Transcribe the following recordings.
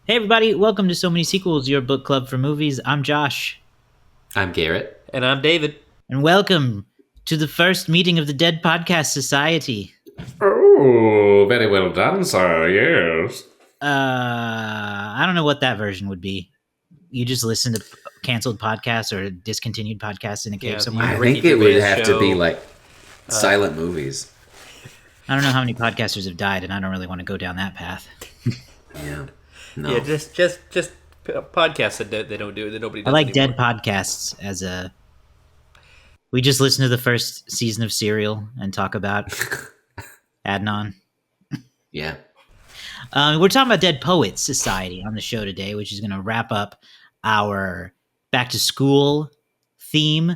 Hey everybody, welcome to So Many Sequels, your book club for movies. I'm Josh, I'm Garrett. And I'm David. and welcome to the first meeting of the Dead Podcast Society. Oh, very well done, sir. Yes. I don't know what that version would be. You just listen to canceled podcasts or discontinued podcasts in a cave Yeah, somewhere. I Ricky think it would Gervais have to be show. like silent movies. I don't know how many podcasters have died, and I don't really want to go down that path. Yeah. Yeah, No. just podcasts that they don't do that nobody I does like anymore. dead podcasts as a. We just listen to the first season of Serial and talk about Adnan. Yeah. We're talking about Dead Poets Society on the show today, which is going to wrap up our back to school theme.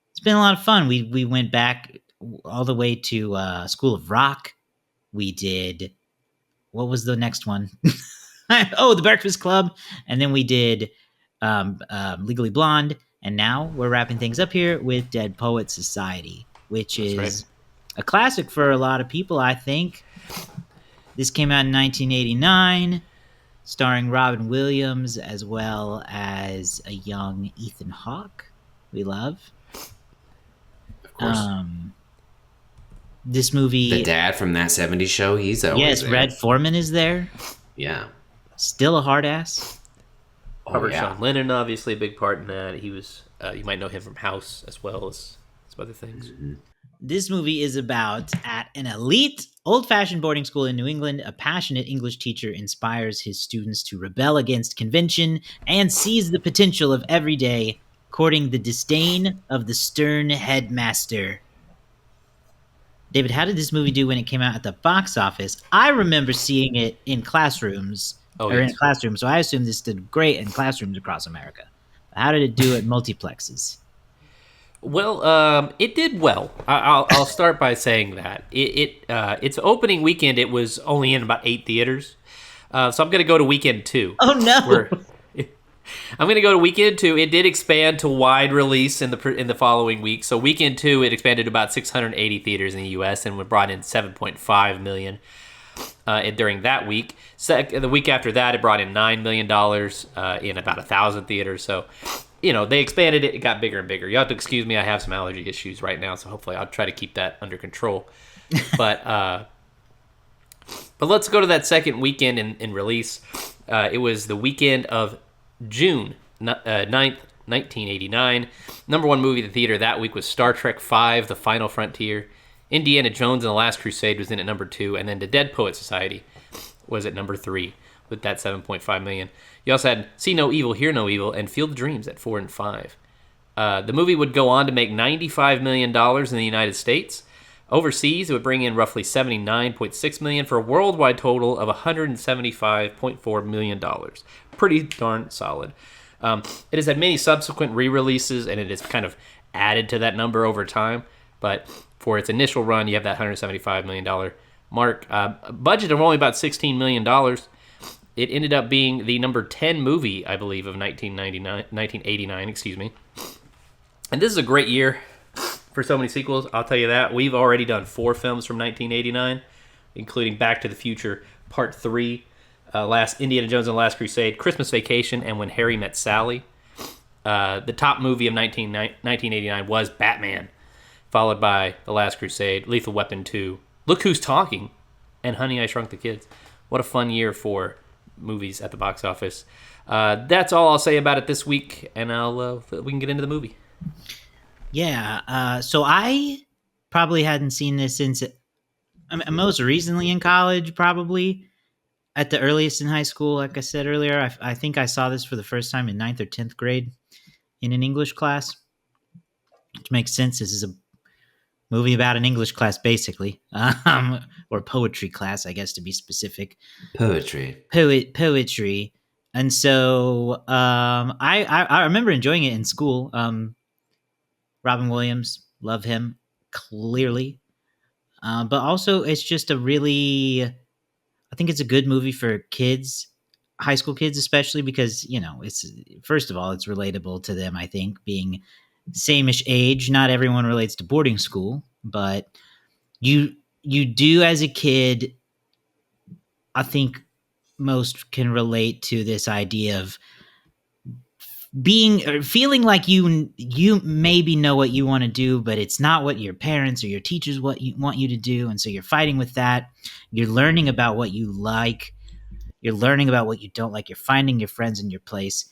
It's been a lot of fun. We went back all the way to School of Rock. We did what was the next one? Oh, The Breakfast Club, and then we did Legally Blonde, and now we're wrapping things up here with Dead Poets Society, which That's right. is a classic for a lot of people, I think. This came out in 1989, starring Robin Williams as well as a young Ethan Hawke. We love. Of course. This The movie, dad from that 70s show, he's always yes, there. Red Foreman is there. Yeah. Still a hard ass. Oh, Robert yeah. Sean Lennon, obviously a big part in that. He was. You might know him from House as well as some other things. This movie is about at an elite, old fashioned boarding school in New England, a passionate English teacher inspires his students to rebel against convention and seize the potential of every day, courting the disdain of the stern headmaster. David, how did this movie do when it came out at the box office? I remember seeing it in classrooms, Oh or in a yes. classroom, so I assume this did great in classrooms across America. How did it do at multiplexes? Well, it did well. I'll start by saying that its opening weekend it was only in about 8 theaters. So I'm going to go to weekend two. Oh no! Where I'm going to go to weekend two. It did expand to wide release in the following week. So weekend two, it expanded to about 680 theaters in the U.S. and brought in 7.5 million during that week. The week after that, it brought in $9 million in about 1,000 theaters. So, they expanded it. It got bigger and bigger. You have to excuse me. I have some allergy issues right now, so hopefully I'll try to keep that under control. But let's go to that second weekend in release. It was the weekend of June 9th, 1989. Number one movie at the theater that week was Star Trek V, The Final Frontier. Indiana Jones and the Last Crusade was in at number 2, and then The Dead Poet Society was at number 3 with that 7.5 million. You also had See No Evil, Hear No Evil, and Field of Dreams at 4 and 5. The movie would go on to make $95 million in the United States. Overseas, it would bring in roughly $79.6 million for a worldwide total of $175.4 million. Pretty darn solid. It has had many subsequent re-releases, and it has kind of added to that number over time. But for its initial run, you have that $175 million mark. Budget of only about $16 million. It ended up being the number 10 movie, I believe, of 1989, excuse me. And this is a great year for so many sequels. I'll tell you that. We've already done 4 films from 1989, including Back to the Future Part 3, Last Indiana Jones and the Last Crusade, Christmas Vacation, and When Harry Met Sally. The top movie of 1989 was Batman, followed by The Last Crusade, Lethal Weapon 2, Look Who's Talking, and Honey, I Shrunk the Kids. What a fun year for movies at the box office. That's all I'll say about it this week, and we can get into the movie. Yeah, so I probably hadn't seen this since most recently in college, probably at the earliest in high school. Like I said earlier, I think I saw this for the first time in 9th or 10th grade in an English class, which makes sense. This is a movie about an English class, basically, or poetry class, I guess, to be specific. Poetry. Poetry. And so I remember enjoying it in school. Robin Williams, love him clearly. But also, it's just I think it's a good movie for kids, high school kids, especially because, it's, first of all, it's relatable to them, I think, being same-ish age. Not everyone relates to boarding school, but you do as a kid, I think, most can relate to this idea of being or feeling like you maybe know what you want to do, but it's not what your parents or your teachers what you want you to do, and so you're fighting with that. You're learning about what you like, you're learning about what you don't like, you're finding your friends in your place.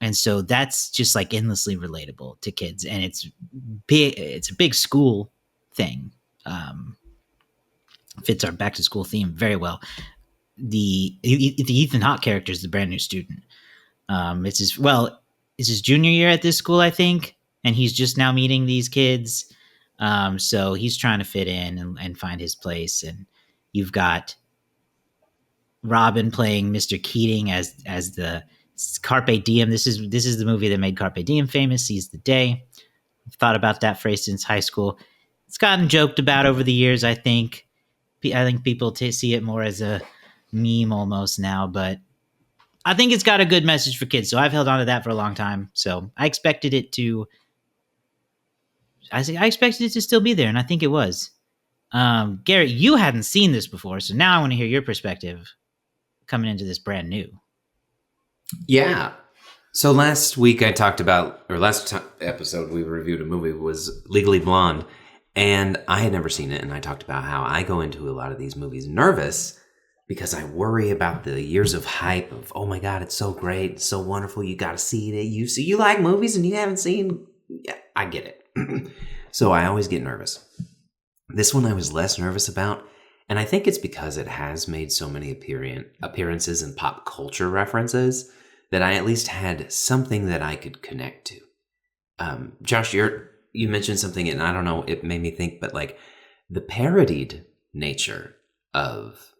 And so that's just like endlessly relatable to kids, and it's a big school thing. Fits our back to school theme very well. The Ethan Hawke character is the brand new student. It's his junior year at this school, I think, and he's just now meeting these kids. So he's trying to fit in and find his place. And you've got Robin playing Mr. Keating as the Carpe Diem. This is the movie that made Carpe Diem famous. Seize the day. I've thought about that phrase since high school. It's gotten joked about over the years. I think people see it more as a meme almost now, but I think it's got a good message for kids. So I've held on to that for a long time. So I expected it to still be there, and I think it was. Garrett, you hadn't seen this before, so now I want to hear your perspective coming into this brand new. Yeah. So last episode we reviewed a movie was Legally Blonde, and I had never seen it, and I talked about how I go into a lot of these movies nervous because I worry about the years of hype of, oh my God, it's so great, it's so wonderful, you got to see it. You like movies and you haven't seen? Yeah, I get it. So I always get nervous. This one I was less nervous about, and I think it's because it has made so many appearances and pop culture references that I at least had something that I could connect to. Josh, you mentioned something, and I don't know, it made me think, but like the parodied nature of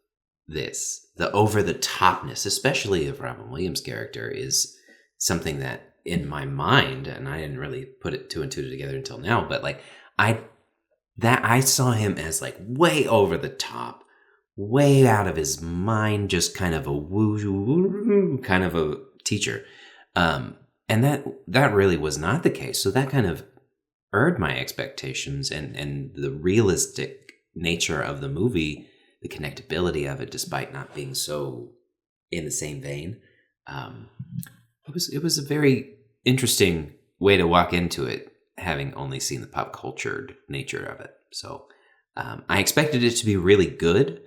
this, the over-the-topness, especially of Robin Williams' character, is something that in my mind, and I didn't really put it two and two together until now, but like I saw him as like way over the top, way out of his mind, just kind of a woo kind of a teacher. And that really was not the case. So that kind of erred my expectations, and the realistic nature of the movie, the connectability of it, despite not being so in the same vein. It was a very interesting way to walk into it, having only seen the pop cultured nature of it. So I expected it to be really good,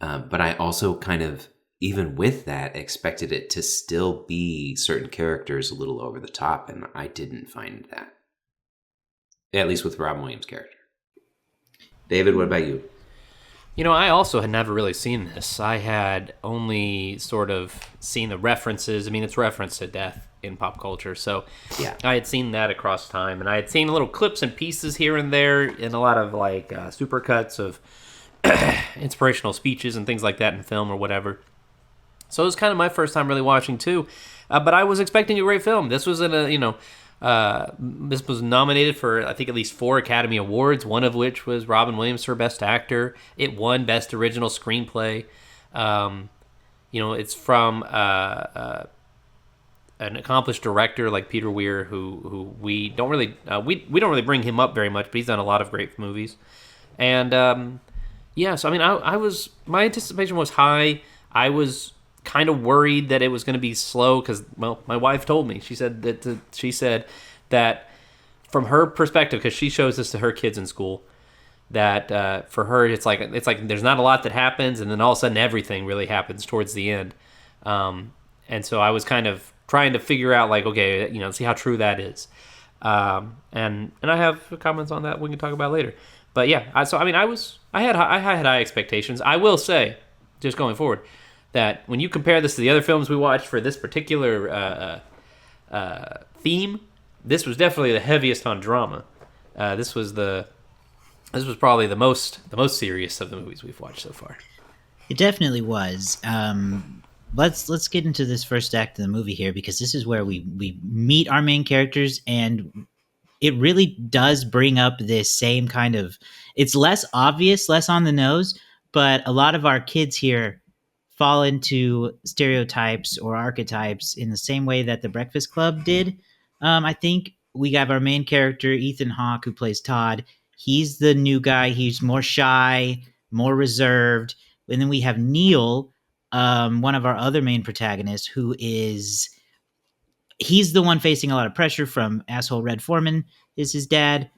but I also kind of, even with that, expected it to still be certain characters a little over the top, and I didn't find that. At least with Robin Williams' character. David, what about you? You know, I also had never really seen this. I had only sort of seen the references. I mean, it's referenced to death in pop culture, so yeah, I had seen that across time, and I had seen little clips and pieces here and there, and a lot of like supercuts of inspirational speeches and things like that in film or whatever. So it was kind of my first time really watching too, but I was expecting a great film. This was this was nominated for, I think, at least 4 Academy Awards, one of which was Robin Williams for Best Actor. It won Best Original Screenplay. It's from an accomplished director like Peter Weir, who we don't really we don't really bring him up very much, but he's done a lot of great movies. And so I mean, my anticipation was high. I was kind of worried that it was going to be slow because, well, my wife told me. She said that from her perspective, because she shows this to her kids in school, that for her it's like there's not a lot that happens, and then all of a sudden everything really happens towards the end. And so I was kind of trying to figure out, like, okay, see how true that is. And I have comments on that we can talk about later. But yeah, I had high expectations. I will say, just going forward, that when you compare this to the other films we watched for this particular theme, this was definitely the heaviest on drama. This was probably the most serious of the movies we've watched so far. It definitely was. Let's get into this first act of the movie here, because this is where we meet our main characters, and it really does bring up this same kind of, it's less obvious, less on the nose, but a lot of our kids here fall into stereotypes or archetypes in the same way that The Breakfast Club did. I think we have our main character, Ethan Hawke, who plays Todd. He's the new guy. He's more shy, more reserved. And then we have Neil, one of our other main protagonists, he's the one facing a lot of pressure from asshole Red Foreman, is his dad.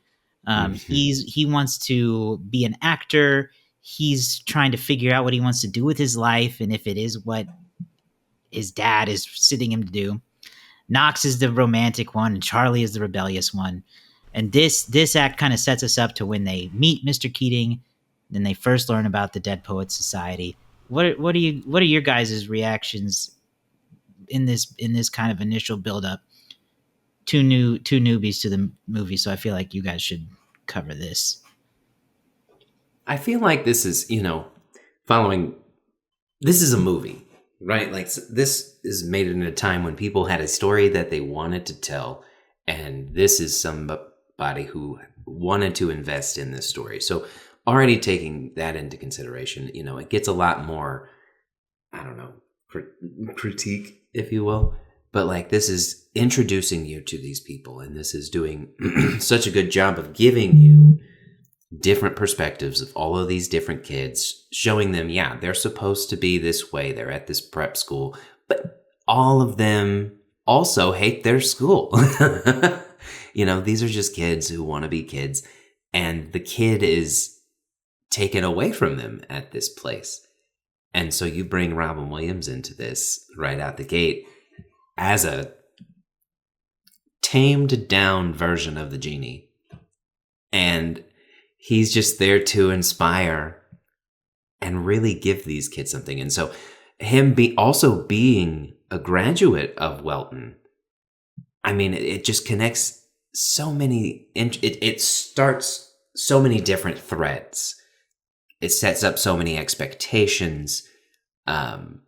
He wants to be an actor. He's trying to figure out what he wants to do with his life, and if it is what his dad is sitting him to do. Knox is the romantic one, and Charlie is the rebellious one. And this act kind of sets us up to when they meet Mr. Keating, then they first learn about the Dead Poets Society. What are your guys' reactions in this kind of initial build up? Two newbies to the movie, so I feel like you guys should cover this. I feel like this is, this is a movie, right? Like, this is made in a time when people had a story that they wanted to tell, and this is somebody who wanted to invest in this story. So already taking that into consideration, it gets a lot more, I don't know, critique, if you will. But like, this is introducing you to these people, and this is doing such a good job of giving you different perspectives of all of these different kids, showing them, yeah, they're supposed to be this way. They're at this prep school, but all of them also hate their school. These are just kids who want to be kids, and the kid is taken away from them at this place. And so you bring Robin Williams into this right out the gate as a tamed down version of the genie. And he's just there to inspire and really give these kids something. And so him also being a graduate of Welton, I mean, it just connects so many, it starts so many different threads. It sets up so many expectations, and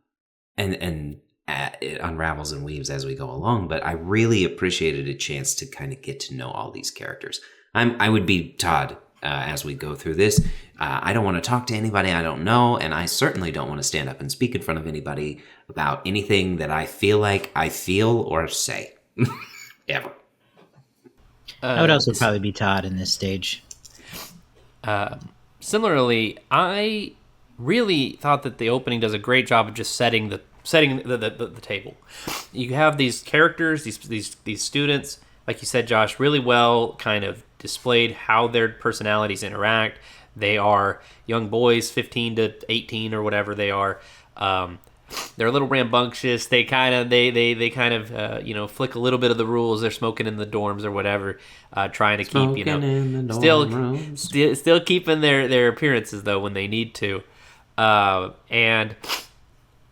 it unravels and weaves as we go along. But I really appreciated a chance to kind of get to know all these characters. I would be Todd as we go through this. I don't want to talk to anybody I don't know, and I certainly don't want to stand up and speak in front of anybody about anything that I feel like I feel or say. Ever. I would also probably be Todd in this stage. Similarly, I really thought that the opening does a great job of just setting the table. You have these characters, these students, like you said, Josh, really well kind of displayed how their personalities interact. They are young boys, 15 to 18 or whatever they are. They're a little rambunctious. They kind of flick a little bit of the rules. They're smoking in the dorms or whatever, trying to keep still keeping their appearances though when they need to, and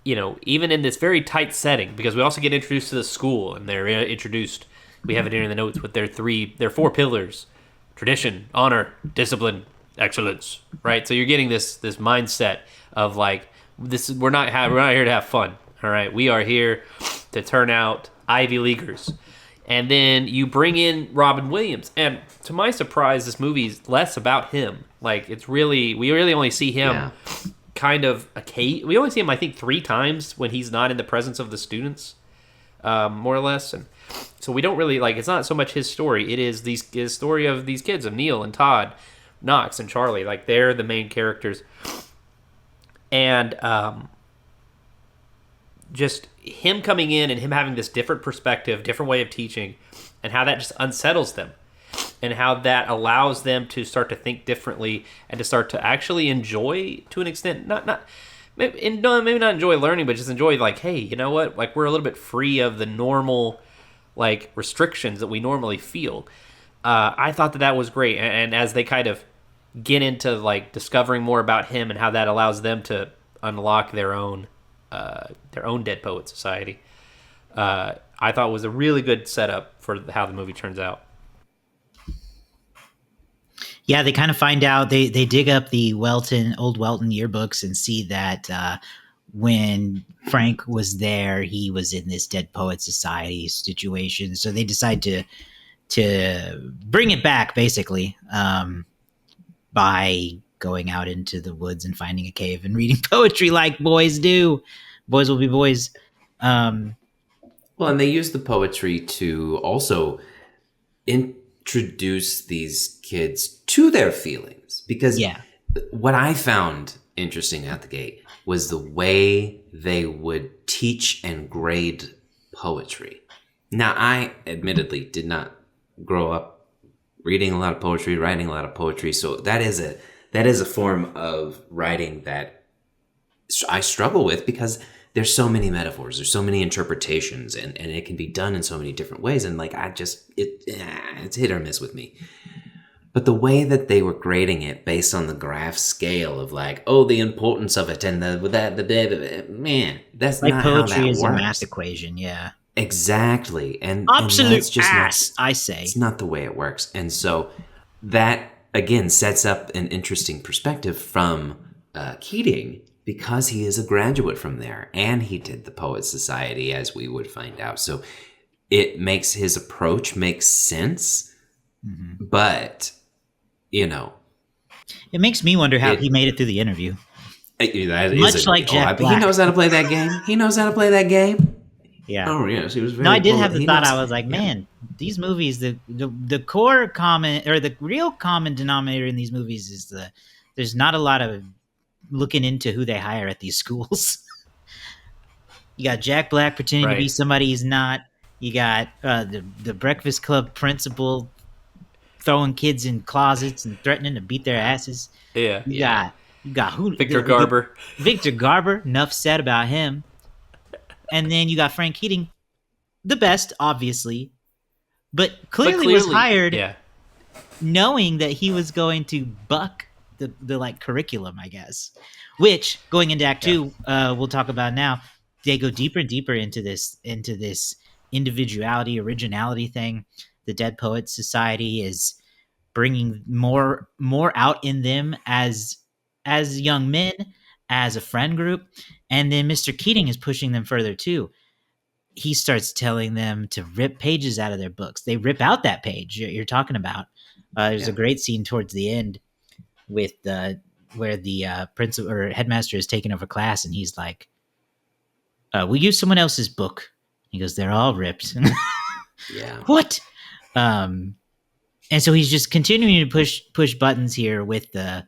even in this very tight setting, because we also get introduced to the school, and they're introduced. We have it here in the notes with their 4 pillars: tradition, honor, discipline, excellence. Right. So you're getting this mindset of like, we're not here to have fun. All right, we are here to turn out Ivy Leaguers. And then you bring in Robin Williams, and to my surprise, this movie's less about him. Like, we really only see him kind of we only see him, I think, 3 times when he's not in the presence of the students, more or less. And so we don't really it's not so much his story. It is his story of these kids, of Neil and Todd, Knox and Charlie. Like, they're the main characters. And just him coming in and him having this different perspective, different way of teaching, and how that just unsettles them, and how that allows them to start to think differently and to start to actually enjoy, to an extent, maybe not enjoy learning, but just enjoy, like, hey, you know what? Like, we're a little bit free of the normal, like, restrictions that we normally feel. I thought that was great, and as they kind of get into like discovering more about him and how that allows them to unlock their own Dead Poet Society, I thought was a really good setup for how the movie turns out. Yeah, they kind of find out, they dig up the old Welton yearbooks and see that when Frank was there, he was in this Dead Poet Society situation. So they decide to bring it back, basically, by going out into the woods and finding a cave and reading poetry like boys do. Boys will be boys. Well, and they use the poetry to also introduce these kids to their feelings. Because what I found interesting out the gate was the way they would teach and grade poetry. Now, I admittedly did not grow up reading a lot of poetry, writing a lot of poetry, so that is a form of writing that I struggle with because there's so many metaphors, there's so many interpretations, and it can be done in so many different ways, and like it's hit or miss with me. But the way that they were grading it based on the graph scale of like, oh, the importance of it and man, that's Like not how that poetry is a works. math equation, yeah. Exactly. And Absolute that's just ass, not, I say. it's not the way it works. And so that, again, sets up an interesting perspective from Keating because he is a graduate from there and he did the Poets Society, as we would find out. So it makes his approach make sense, but, you know. It makes me wonder how he made it through the interview. Much like Jack Black. He knows how to play that game. He knows how to play that game. Yeah. Oh, yes. He was very No, I did have the he thought. knows- I was like, man, these movies, the core common or the real common denominator in these movies is there's not a lot of looking into who they hire at these schools. You got Jack Black pretending to be Right. somebody he's not. You got the Breakfast Club principal throwing kids in closets and threatening to beat their asses. Yeah. You got who? Victor Garber. Victor Garber. Enough said about him. And then you got Frank Keating, the best, obviously, but clearly was hired Yeah. knowing that he was going to buck the like curriculum, I guess. Which going into Act Two, we'll talk about now. They go deeper and deeper into this individuality, originality thing. The Dead Poets Society is bringing more out in them as young men, as a friend group, and then Mr. Keating is pushing them further too. He starts telling them to rip pages out of their books. They rip out that page you're talking about. There's a great scene towards the end with where the principal or headmaster is taking over class, and he's like, "We use someone else's book." He goes, "They're all ripped." Yeah. What? And so he's just continuing to push buttons here with the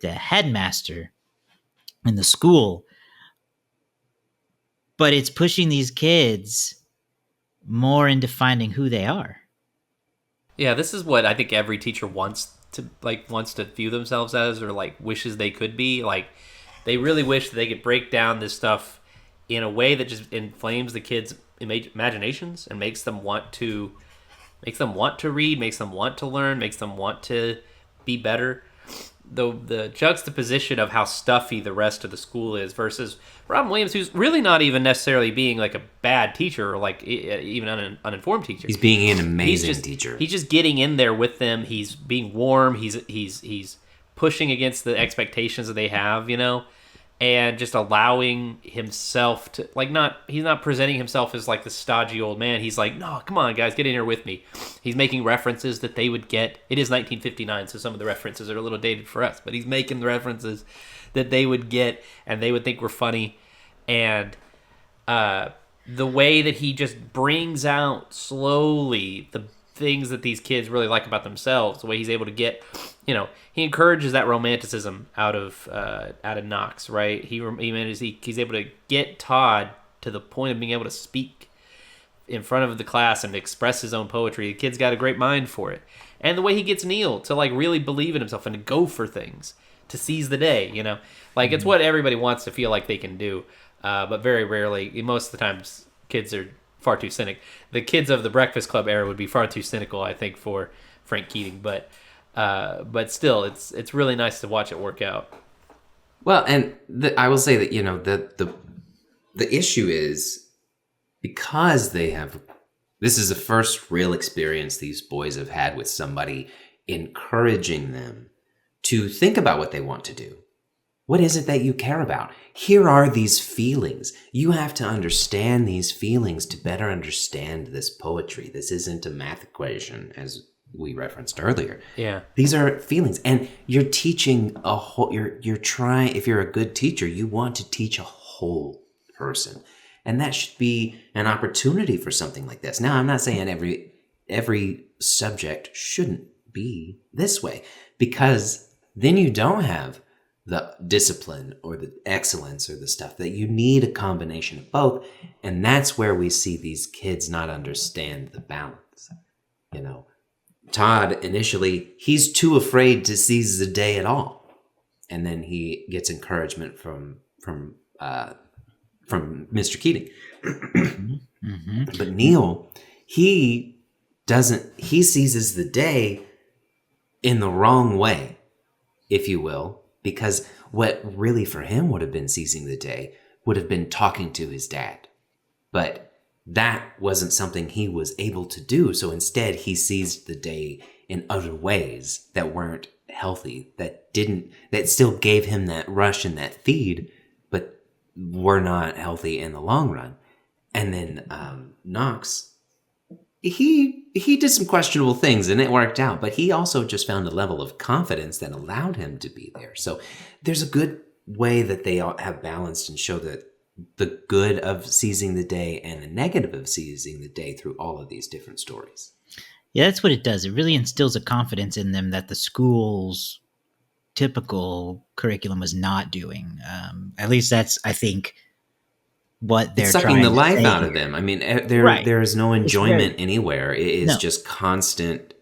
headmaster in the school, but it's pushing these kids more into finding who they are. Yeah, this is what I think every teacher wants to view themselves as, or like wishes they could be. Like they really wish that they could break down this stuff in a way that just inflames the kids' imaginations and makes them want to read, makes them want to learn, makes them want to be better. The juxtaposition of how stuffy the rest of the school is versus Robin Williams, who's really not even necessarily being like a bad teacher or like even an uninformed teacher. He's being an amazing teacher. He's just getting in there with them. He's being warm. He's pushing against the expectations that they have, you know, and just allowing himself to he's not presenting himself as like the stodgy old man. He's like, no, come on, guys, get in here with me. He's making references that they would get. It is 1959, so some of the references are a little dated for us, but he's making the references that they would get and they would think were funny. And the way that he just brings out slowly the things that these kids really like about themselves, the way he's able to get, you know, he encourages that romanticism out of Knox, right? He's able to get Todd to the point of being able to speak in front of the class and express his own poetry. The kid's got a great mind for it. And the way he gets Neil to like really believe in himself and to go for things, to seize the day, you know, like it's what everybody wants to feel like they can do. But very rarely, most of the times, kids are far too cynic. The kids of the Breakfast Club era would be far too cynical, I think, for Frank Keating. But still, it's really nice to watch it work out. Well, and I will say that, you know, the issue is because this is the first real experience these boys have had with somebody encouraging them to think about what they want to do. What is it that you care about? Here are these feelings. You have to understand these feelings to better understand this poetry. This isn't a math equation, as we referenced earlier. Yeah. These are feelings. And you're teaching a whole, you're trying, if you're a good teacher, you want to teach a whole person. And that should be an opportunity for something like this. Now, I'm not saying every subject shouldn't be this way, because then you don't have the discipline or the excellence or the stuff, that you need a combination of both. And that's where we see these kids not understand the balance. You know, Todd initially, he's too afraid to seize the day at all. And then he gets encouragement from Mr. Keating. Mm-hmm. But Neil, he seizes the day in the wrong way, if you will, because what really for him would have been seizing the day would have been talking to his dad. But that wasn't something he was able to do. So instead, he seized the day in other ways that weren't healthy, that still gave him that rush and that feed, but were not healthy in the long run. And then Knox, he did some questionable things and it worked out, but he also just found a level of confidence that allowed him to be there. So there's a good way that they all have balanced and show that the good of seizing the day and the negative of seizing the day through all of these different stories. Yeah, that's what it does. It really instills a confidence in them that the school's typical curriculum was not doing. At least that's, I think, what they're it's sucking trying the to life say out here. of them. I mean, Right. there is no enjoyment anywhere. It is No. just constant.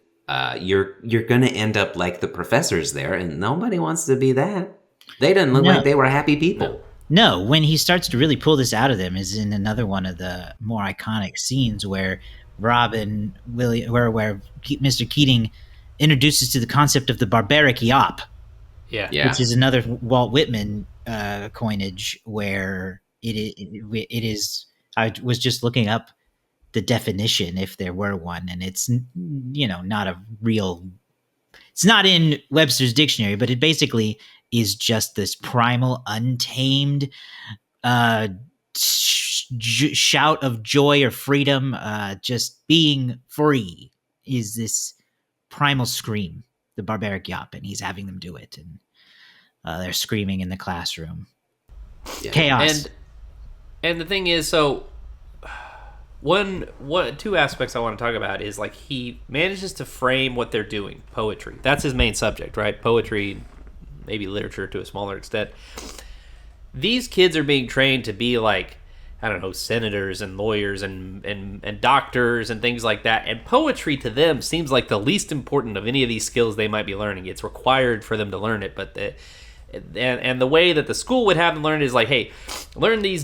You're going to end up like the professors there, and nobody wants to be that. They didn't look No. like they were happy people. No, when he starts to really pull this out of them is in another one of the more iconic scenes where Robin, where Mr. Keating introduces to the concept of the barbaric yawp, Yeah. which is another Walt Whitman coinage where it is. I was just looking up the definition if there were one, and it's not a real. It's not in Webster's dictionary, but it basically is just this primal, untamed shout of joy or freedom. Just being free is this primal scream, the barbaric yawp, and he's having them do it, and they're screaming in the classroom. Yeah. Chaos. And the thing is, so two aspects I want to talk about is like he manages to frame what they're doing, poetry. That's his main subject, right? Poetry, maybe literature to a smaller extent. These kids are being trained to be like, I don't know, senators and lawyers and doctors and things like that. And poetry to them seems like the least important of any of these skills they might be learning. It's required for them to learn it, but the way that the school would have them learn it is like, hey, learn these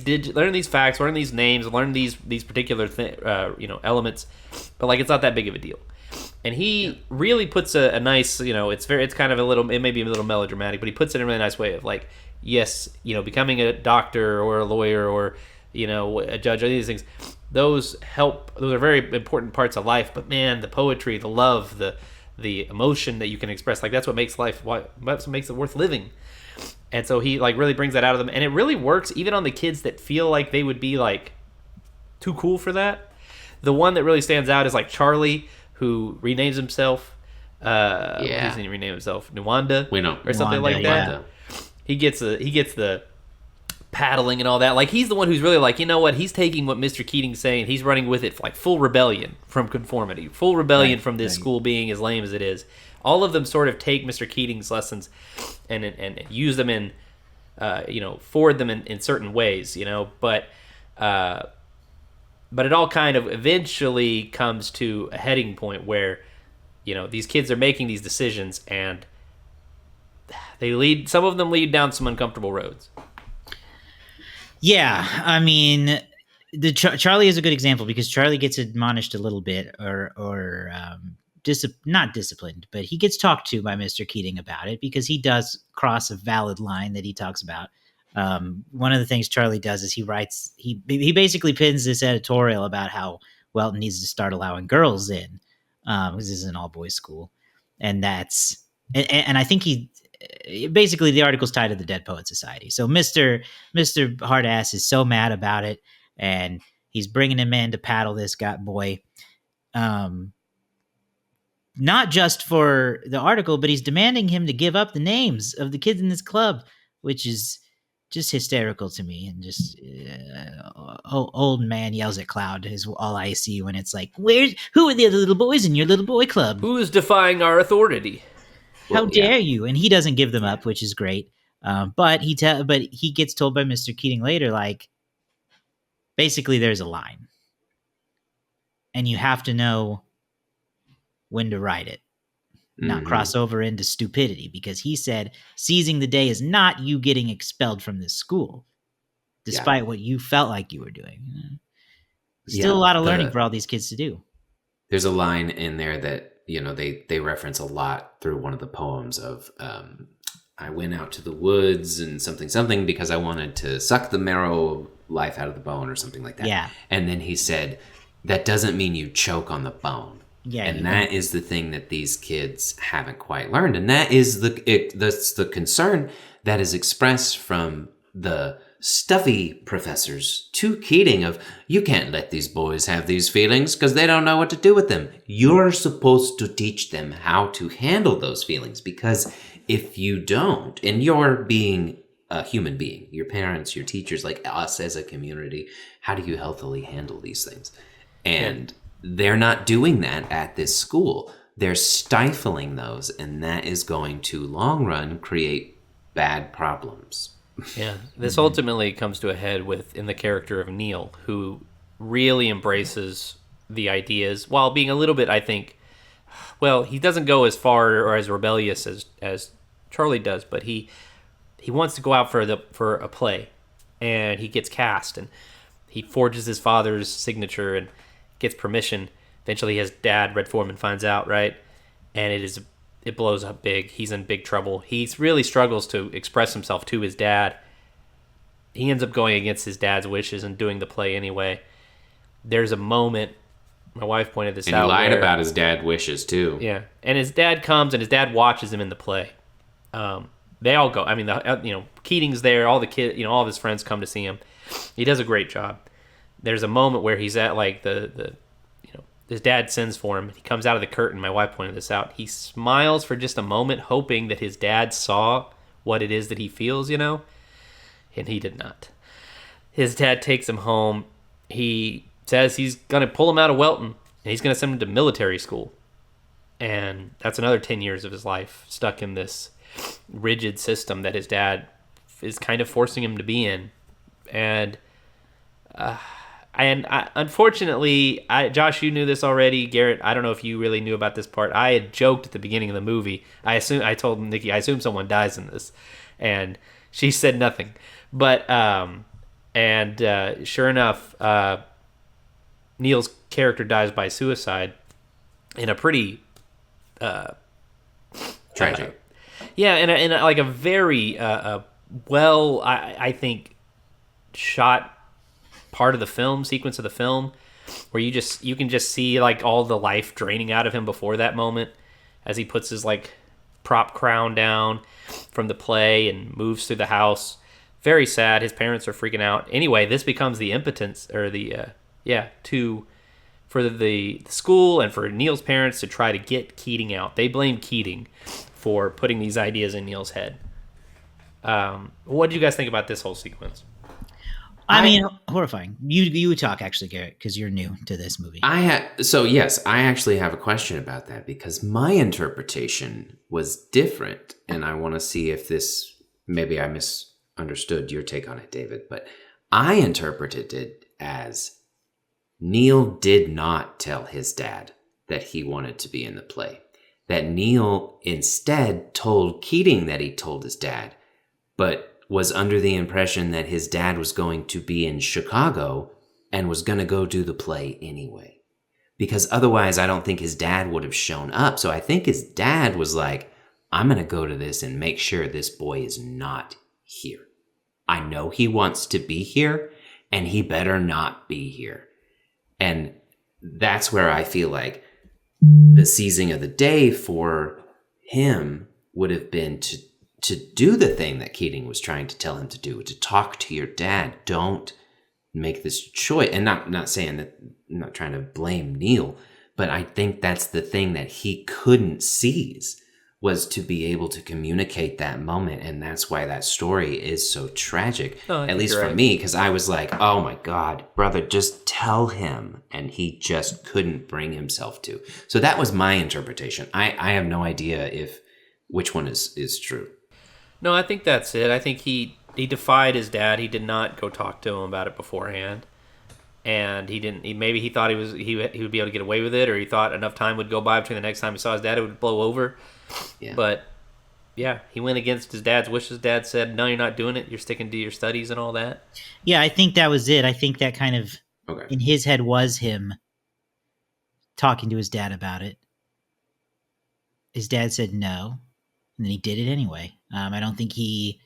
facts, learn these names, learn these particular elements, but like it's not that big of a deal. And he really puts a nice, it's kind of it may be a little melodramatic, but he puts it in a really nice way of like, yes, becoming a doctor or a lawyer or a judge, or these things, those are very important parts of life. But man, the poetry, the love, the emotion that you can express, like that's what makes life, that's what makes it worth living. And so he like really brings that out of them, and it really works even on the kids that feel like they would be like too cool for that. The one that really stands out is like Charlie, who renames himself. He doesn't rename himself, Nwanda, or something like that. Yeah. He gets the paddling and all that. Like he's the one who's really like, you know what? He's taking what Mr. Keating's saying. He's running with it, like full rebellion from conformity, full rebellion from this school being as lame as it is. All of them sort of take Mr. Keating's lessons and use them in, forward them in certain ways, but it all kind of eventually comes to a heading point where, these kids are making these decisions and some of them lead down some uncomfortable roads. Yeah, I mean, Charlie is a good example because Charlie gets admonished a little bit, or not disciplined, but he gets talked to by Mr. Keating about it because he does cross a valid line that he talks about. One of the things Charlie does is he basically pins this editorial about how Welton needs to start allowing girls in, because this is an all boys school, and I think basically the article's tied to the Dead Poet Society. So Mr. Hardass is so mad about it, and he's bringing him in to paddle this boy. Not just for the article, but he's demanding him to give up the names of the kids in this club, which is just hysterical to me. And just old man yells at Cloud is all I see when it's like, who are the other little boys in your little boy club? Who is defying our authority? How dare you? And he doesn't give them up, which is great. But he gets told by Mr. Keating later, like, basically there's a line, and you have to know when to ride it, not cross over into stupidity, because he said seizing the day is not you getting expelled from this school, despite what you felt like you were doing. Still a lot of learning for all these kids to do. There's a line in there that, they reference a lot through one of the poems of, I went out to the woods and something because I wanted to suck the marrow of life out of the bone or something like that. Yeah. And then he said, that doesn't mean you choke on the bone. Yeah. And that is the thing that these kids haven't quite learned. And that is that's the concern that is expressed from the stuffy professors to Keating of, you can't let these boys have these feelings because they don't know what to do with them. You're supposed to teach them how to handle those feelings, because if you don't, and you're being a human being, your parents, your teachers, like us as a community, how do you healthily handle these things? And they're not doing that at this school. They're stifling those, and that is going to, long run, create bad problems. Yeah, this ultimately comes to a head in the character of Neil, who really embraces the ideas while being a little bit, I think, well, he doesn't go as far or as rebellious as Charlie does, but he wants to go out for a play, and he gets cast, and he forges his father's signature and gets permission. Eventually his dad, Red Foreman, finds out, right? And it blows up big. He's in big trouble. He really struggles to express himself to his dad. He ends up going against his dad's wishes and doing the play anyway. There's a moment, my wife pointed this out. And he lied about his dad's wishes, too. Yeah. And his dad comes, and his dad watches him in the play. They all go. I mean, Keating's there. All the kids, all of his friends come to see him. He does a great job. There's a moment where he's at, like, his dad sends for him. He comes out of the curtain. My wife pointed this out. He smiles for just a moment, hoping that his dad saw what it is that he feels, and he did not. His dad takes him home. He says he's going to pull him out of Welton, and he's going to send him to military school. And that's another 10 years of his life stuck in this rigid system that his dad is kind of forcing him to be in. And unfortunately, Josh, you knew this already. Garrett, I don't know if you really knew about this part. I had joked at the beginning of the movie. I told Nikki, I assume someone dies in this, and she said nothing. But sure enough, Neil's character dies by suicide in a pretty tragic. In a very well, I think, shot part of the film, sequence of the film, where you can just see like all the life draining out of him before that moment, as he puts his like prop crown down from the play and moves through the house. Very sad. His parents are freaking out. Anyway, this becomes the impotence, or for the school and for Neil's parents to try to get Keating out. They blame Keating for putting these ideas in Neil's head. What do you guys think about this whole sequence? I mean, horrifying. You would talk, actually, Garrett, because you're new to this movie. Yes, I actually have a question about that, because my interpretation was different, and I want to see if maybe I misunderstood your take on it, David, but I interpreted it as Neil did not tell his dad that he wanted to be in the play. That Neil instead told Keating that he told his dad, but was under the impression that his dad was going to be in Chicago and was going to go do the play anyway. Because otherwise, I don't think his dad would have shown up. So I think his dad was like, I'm going to go to this and make sure this boy is not here. I know he wants to be here, and he better not be here. And that's where I feel like the seizing of the day for him would have been to do the thing that Keating was trying to tell him to do, to talk to your dad. Don't make this choice. And not saying that, I'm not trying to blame Neil, but I think that's the thing that he couldn't seize, was to be able to communicate that moment. And that's why that story is so tragic, at least for me, because I was like, oh my God, brother, just tell him. And he just couldn't bring himself to. So that was my interpretation. I have no idea which one is true. No, I think that's it. I think he defied his dad. He did not go talk to him about it beforehand, and he didn't. Maybe he thought he would be able to get away with it, or he thought enough time would go by between the next time he saw his dad, it would blow over. Yeah. But yeah, he went against his dad's wishes. Dad said, "No, you're not doing it. You're sticking to your studies and all that." Yeah, I think that was it. I think that kind of in his head was him talking to his dad about it. His dad said no, and then he did it anyway. I don't think he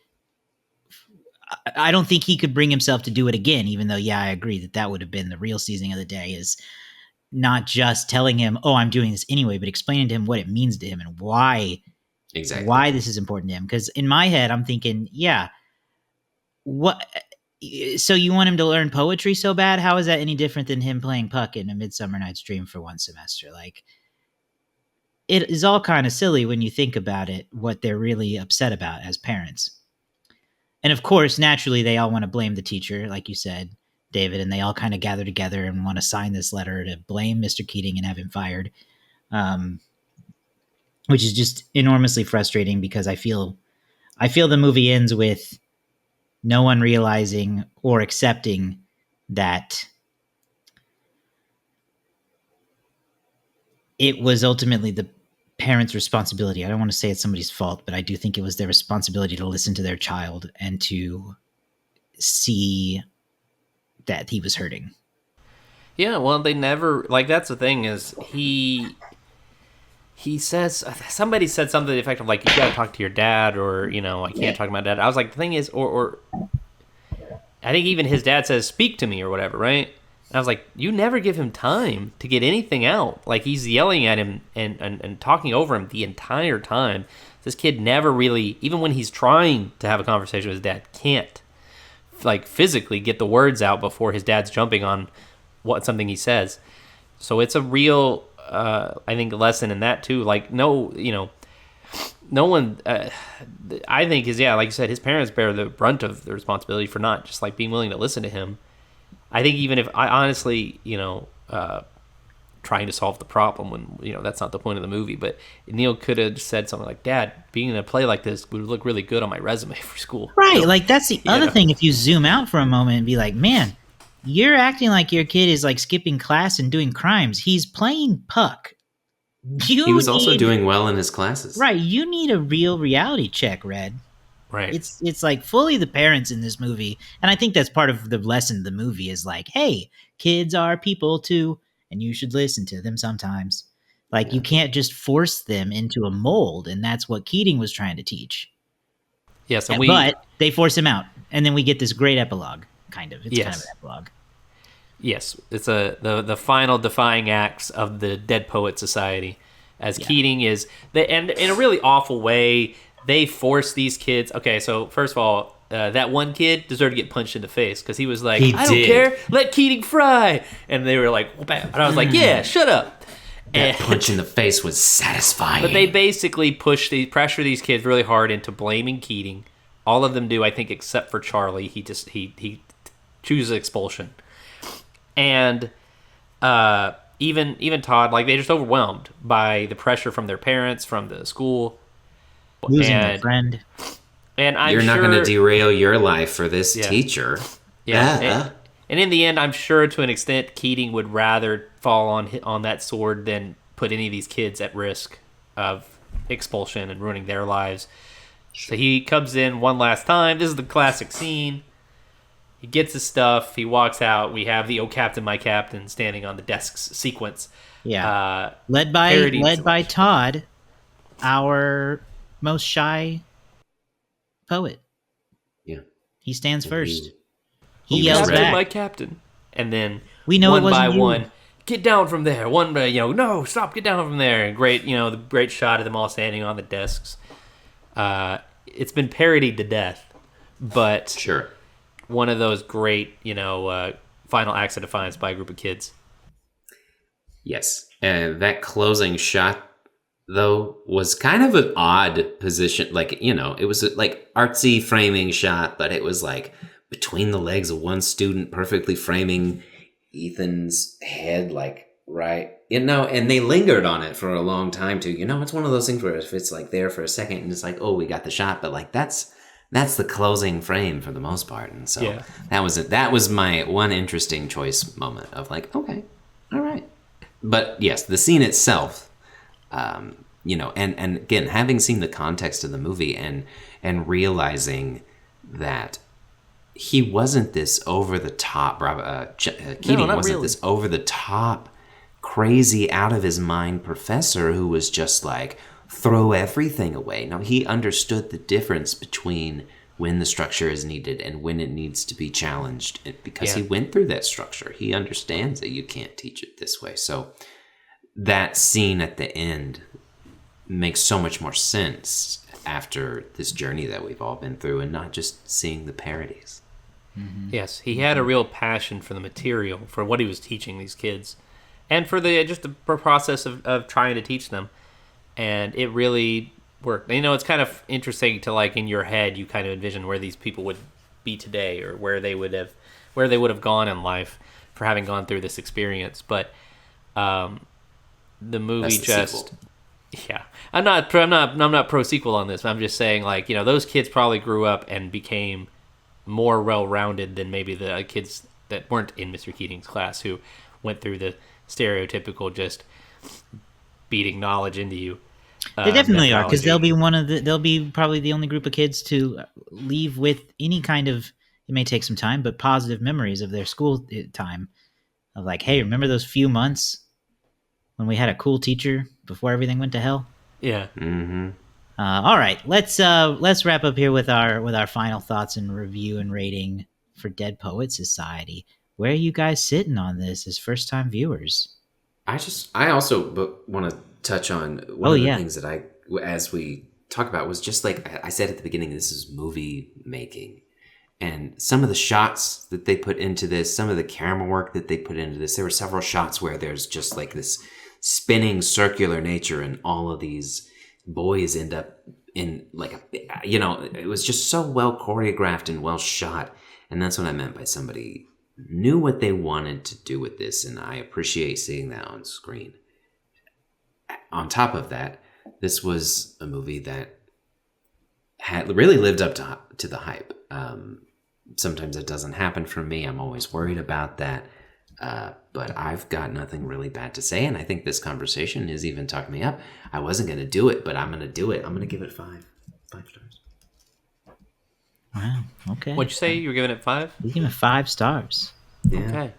could bring himself to do it again, even though, yeah, I agree that would have been the real seizing of the day, is not just telling him, oh, I'm doing this anyway, but explaining to him what it means to him and why this is important to him. Because in my head, I'm thinking, yeah, what? So you want him to learn poetry so bad? How is that any different than him playing Puck in A Midsummer Night's Dream for one semester? Like, it is all kind of silly when you think about it, what they're really upset about as parents. And of course, naturally, they all want to blame the teacher, like you said, David, and they all kind of gather together and want to sign this letter to blame Mr. Keating and have him fired, which is just enormously frustrating because I feel the movie ends with no one realizing or accepting that it was ultimately the parents' responsibility. I don't want to say it's somebody's fault, but I do think it was their responsibility to listen to their child and to see that he was hurting. Yeah, well, they never, like, that's the thing is he says, somebody said something to the effect of, like, you gotta talk to your dad, or, you know, I can't talk to my dad. I was like, the thing is, or I think even his dad says, speak to me or whatever, right? And I was like, you never give him time to get anything out. Like, he's yelling at him and talking over him the entire time. This kid never really, even when he's trying to have a conversation with his dad, can't, like, physically get the words out before his dad's jumping on something he says. So it's a real, I think, lesson in that, too. Like, no one, I think, is, yeah, like you said, his parents bear the brunt of the responsibility for not just, like, being willing to listen to him. I think even if I honestly, trying to solve the problem when, that's not the point of the movie, but Neil could have said something like, Dad, being in a play like this would look really good on my resume for school. Right. Like, that's the other thing. If you zoom out for a moment and be like, man, you're acting like your kid is, like, skipping class and doing crimes. He's playing Puck. He was also doing well in his classes. Right. You need a real reality check, Red. Right. It's like fully the parents in this movie. And I think that's part of the lesson of the movie is like, hey, kids are people too, and you should listen to them sometimes. Like, you can't just force them into a mold, and that's what Keating was trying to teach. Yes, but they force him out, and then we get this great epilogue, kind of. It's kind of an epilogue. Yes, it's the final defying acts of the Dead Poet Society, as Keating is, and in a really awful way, they force these kids. Okay, so first of all, that one kid deserved to get punched in the face because he was like, I don't care, let Keating fry. And they were like, bam. And I was like, yeah, shut up. That punch in the face was satisfying. But they basically pressure these kids really hard into blaming Keating. All of them do, I think, except for Charlie. He chooses expulsion. And even Todd, like, they're just overwhelmed by the pressure from their parents, from the school. Losing a friend. And you're not going to derail your life for this teacher. Yeah. And in the end, I'm sure to an extent, Keating would rather fall on that sword than put any of these kids at risk of expulsion and ruining their lives. So he comes in one last time. This is the classic scene. He gets his stuff. He walks out. We have the "Oh Captain, My Captain" standing on the desks sequence. Yeah. Led by Todd, our most shy poet. Yeah. He stands first. He yells back, "My Captain," and then we know one it by wasn't one, you. Get down from there. One by, no, stop, get down from there. And great, the great shot of them all standing on the desks. It's been parodied to death, but sure, one of those great, final acts of defiance by a group of kids. Yes, and that closing shot, though, was kind of an odd position. Like, it was like artsy framing shot, but it was like between the legs of one student, perfectly framing Ethan's head, like Right. And they lingered on it for a long time too. It's one of those things where if it's like there for a second and it's like, oh, we got the shot, but like that's the closing frame for the most part. And so Yeah. that was it. That was my one interesting choice moment of like, okay, all right. But yes, the scene itself, and again, having seen the context of the movie and realizing that he wasn't this over the top. Keating not wasn't really. this over the top, crazy, out of his mind professor who was just like throw everything away. No, he understood the difference between when the structure is needed and when it needs to be challenged, because he went through that structure. He understands that you can't teach it this way. So that scene at the end makes so much more sense after this journey that we've all been through, and not just seeing the parodies. Mm-hmm. Yes, he had a real passion for the material, for what he was teaching these kids, and for the process of trying to teach them. And it really worked. It's kind of interesting to, like, in your head, you kind of envision where these people would be today, or where they would have gone in life for having gone through this experience. But the movie That's the sequel. Yeah, I'm not pro sequel on this. I'm just saying, like, those kids probably grew up and became more well-rounded than maybe the kids that weren't in Mr. Keating's class, who went through the stereotypical just beating knowledge into you. They definitely are, because methodology. they'll be probably the only group of kids to leave with any kind of, it may take some time, but positive memories of their school time. Of like, hey, remember those few months when we had a cool teacher before everything went to hell? Yeah. Mm-hmm. All right, let's wrap up here with our final thoughts and review and rating for Dead Poet Society. Where are you guys sitting on this as first time viewers? I also want to touch on one of the things that as we talk about, was just like I said at the beginning, this is movie making. And some of the shots that they put into this, some of the camera work that they put into this, there were several shots where there's just like this spinning circular nature, and all of these boys end up in like it was just so well choreographed and well shot. And that's what I meant by somebody knew what they wanted to do with this, and I appreciate seeing that on screen. On top of that, this was a movie that had really lived up to the hype. Sometimes it doesn't happen for me. I'm always worried about that. But I've got nothing really bad to say, and I think this conversation has even talked me up. I wasn't going to do it, but I'm going to do it. I'm going to give it 5 stars. Wow. Okay. What'd you say? You were giving it 5? You give it 5 stars. Yeah. Okay.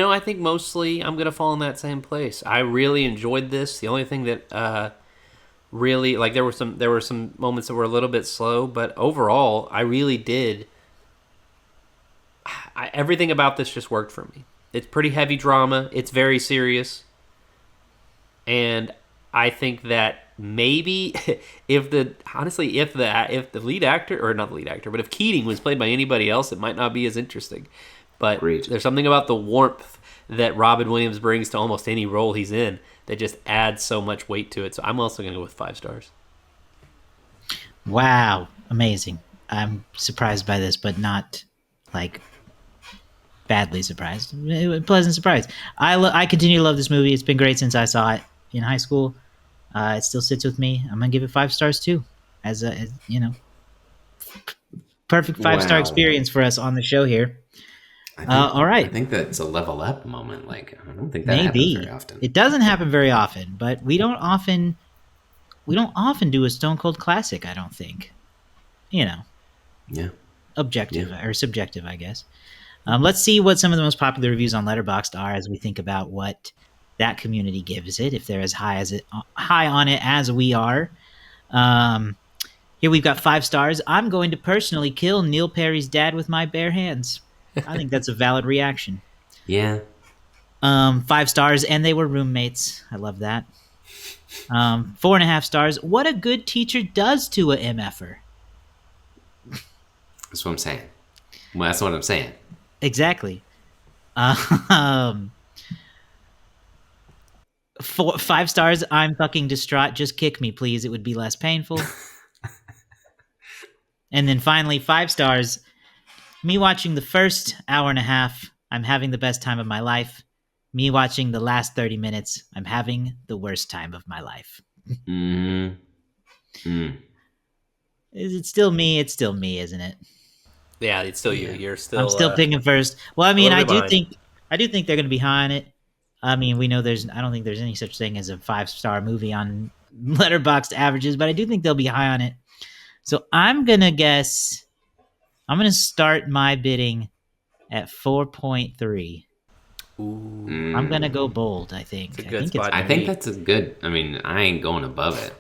I think mostly I'm gonna fall in that same place. I really enjoyed this. The only thing that really, like, there were some moments that were a little bit slow, but overall, I really did. Everything about this just worked for me. It's pretty heavy drama. It's very serious, and I think that maybe if the lead actor, or not the lead actor, but if Keating was played by anybody else, it might not be as interesting. But there's something about the warmth that Robin Williams brings to almost any role he's in that just adds so much weight to it. So I'm also going to go with 5 stars. Wow. Amazing. I'm surprised by this, but not like badly surprised. Pleasant surprise. I continue to love this movie. It's been great since I saw it in high school. It still sits with me. I'm gonna give it 5 stars too, as perfect 5-star experience for us on the show here. All right. I think that's a level up moment. Like, I don't think that happens very often. It doesn't happen very often, but we don't often do a Stone Cold classic. I don't think. Yeah. Objective or subjective, I guess. Let's see what some of the most popular reviews on Letterboxd are as we think about what that community gives it, if they're as high on it as we are. Here we've got 5 stars. I'm going to personally kill Neil Perry's dad with my bare hands. I think that's a valid reaction. Yeah. 5 stars, and they were roommates. I love that. 4.5 stars. What a good teacher does to a MFer. That's what I'm saying. Well, that's what I'm saying. Exactly. 5 stars. I'm fucking distraught. Just kick me, please. It would be less painful. And then finally, 5 stars. Me watching the first hour and a half I'm having the best time of my life. Me watching the last 30 minutes, I'm having the worst time of my life. Mm. Mm. Is it still me? It's still me, isn't it? Yeah, it's still you. Yeah. You're still. I'm still picking first. Well, I mean, little I bit do behind. think they're going to be high on it. I mean, we know I don't think there's any such thing as a 5-star movie on Letterboxd averages, but I do think they'll be high on it. So I'm going to start my bidding at 4.3. Ooh, I'm going to Mm. go bold, I it's a think. I good think it's spot. I to think be. that's a good. I mean, I ain't going above it.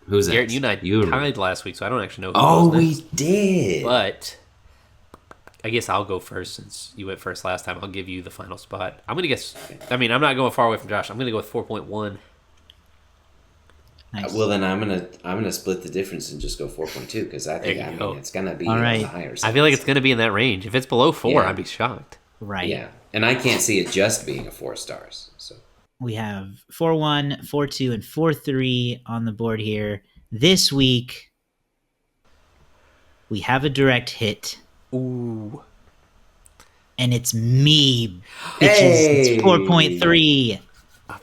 Who's Garrett, next? you and I You. tied last week, so I don't actually know who Oh, goes we next. did. But I guess I'll go first since you went first last time. I'll give you the final spot. I'm gonna guess. I mean, I'm not going far away from Josh. I'm gonna go with 4.1. nice. Well, then I'm gonna split the difference and just go 4.2 because I think There I you mean go. it's gonna be All on right. the higher I side. feel like it's gonna be in that range. If it's below 4, Yeah. I'd be shocked. Right. Yeah, and I can't see it just being a 4 stars. So We have 4-1, 4-2, and 4-3 on the board here. This week, we have a direct hit, Ooh, and it's me, bitches. Hey! It's 4.3.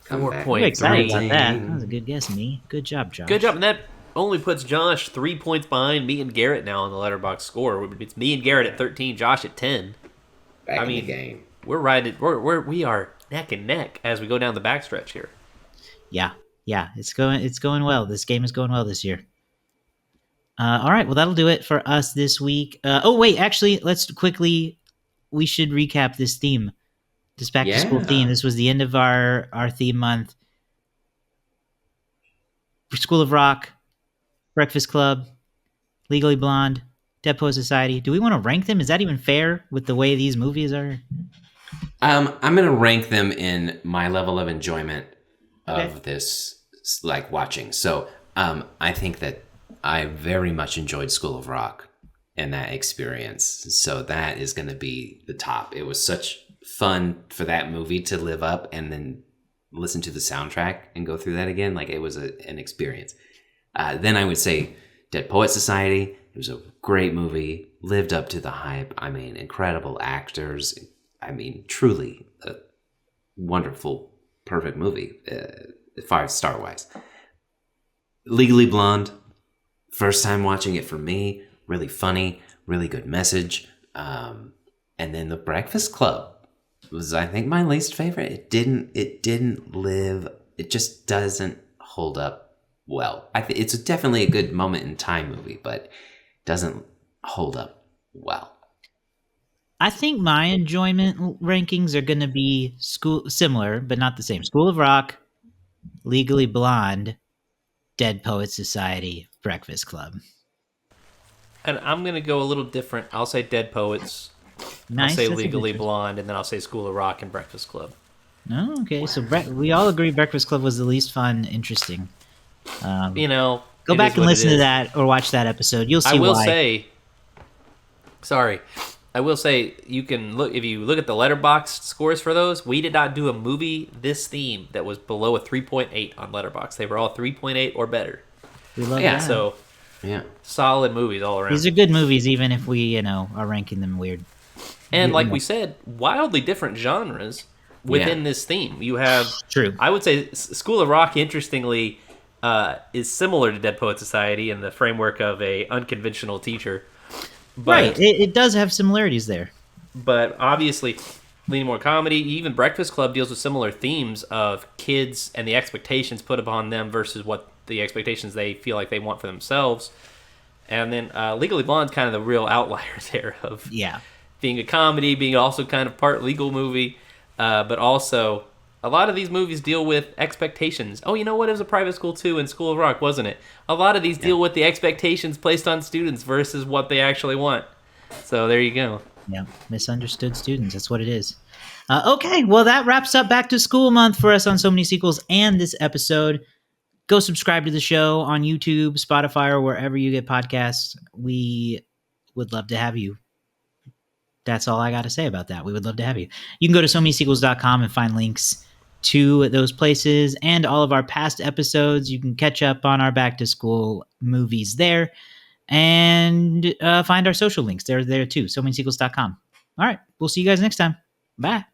come back. I'm excited about that. Thirteen. That was a good guess, me. Good job, Josh. good job. And that only puts Josh 3 points behind me and Garrett now on the letterbox score. It's me and Garrett at 13, Josh at 10. Back I in mean- the game. We're we are neck and neck as we go down the backstretch here. Yeah, it's going well. This game is going well this year. All right, well that'll do it for us this week. Oh wait, actually, we should recap this theme, this back to school Yeah. theme. This was the end of our theme month. School of Rock, Breakfast Club, Legally Blonde, Dead Poet Society. Do we want to rank them? Is that even fair with the way these movies are? I'm gonna rank them in my level of enjoyment Okay. of this, like watching. So I think that I very much enjoyed School of Rock and that experience. So that is going to be the top. It was such fun for that movie to live up and then listen to the soundtrack and go through that again. Like it was an experience. Then I would say Dead Poet Society. It was a great movie, lived up to the hype. I mean, incredible actors. I mean, truly a wonderful, perfect movie, 5-star wise. Legally Blonde, first time watching it for me, really funny, really good message. And then The Breakfast Club was, I think, my least favorite. It didn't live. It just doesn't hold up well. It's definitely a good moment in time movie, but doesn't hold up well. I think my enjoyment rankings are going to be similar, but not the same. School of Rock, Legally Blonde, Dead Poet Society, Breakfast Club. And I'm going to go a little different. I'll say Dead Poets. Nice. I'll say that's a good Legally choice. Blonde, and then I'll say School of Rock and Breakfast Club. Oh, okay. So we all agree Breakfast Club was the least fun, interesting. You know, Go it back is and what it listen to is. that or watch that episode. You'll see I will why. say, sorry, I will say you can look if you look at the letterbox scores for those. We did not do a movie this theme that was below a 3.8 on Letterboxd. They were all 3.8 or better. We love Yeah, that. So Yeah. solid movies all around. These are good movies, even if we, are ranking them weird. And you like know. we said, wildly different genres within Yeah. this theme. You have, True. I would say, School of Rock, interestingly, is similar to Dead Poet Society in the framework of a unconventional teacher. But, Right. It does have similarities there. but obviously, leaning more comedy. Even Breakfast Club deals with similar themes of kids and the expectations put upon them versus what the expectations they feel like they want for themselves. And then Legally Blonde's kind of the real outlier there of Yeah. being a comedy, being also kind of part legal movie, but also a lot of these movies deal with expectations. Oh, you know what? It was a private school too in School of Rock, wasn't it? A lot of these deal with the expectations placed on students versus what they actually want. So there you go. Yeah. Misunderstood students. That's what it is. Okay. Well, that wraps up Back to School Month for us on So Many Sequels and this episode. Go subscribe to the show on YouTube, Spotify, or wherever you get podcasts. We would love to have you. That's all I got to say about that. We would love to have you. You can go to SoManySequels.com and find links to those places and all of our past episodes. You can catch up on our back to school movies there and find our social links. They're there too. SoManySequels.com. All right. We'll see you guys next time. Bye.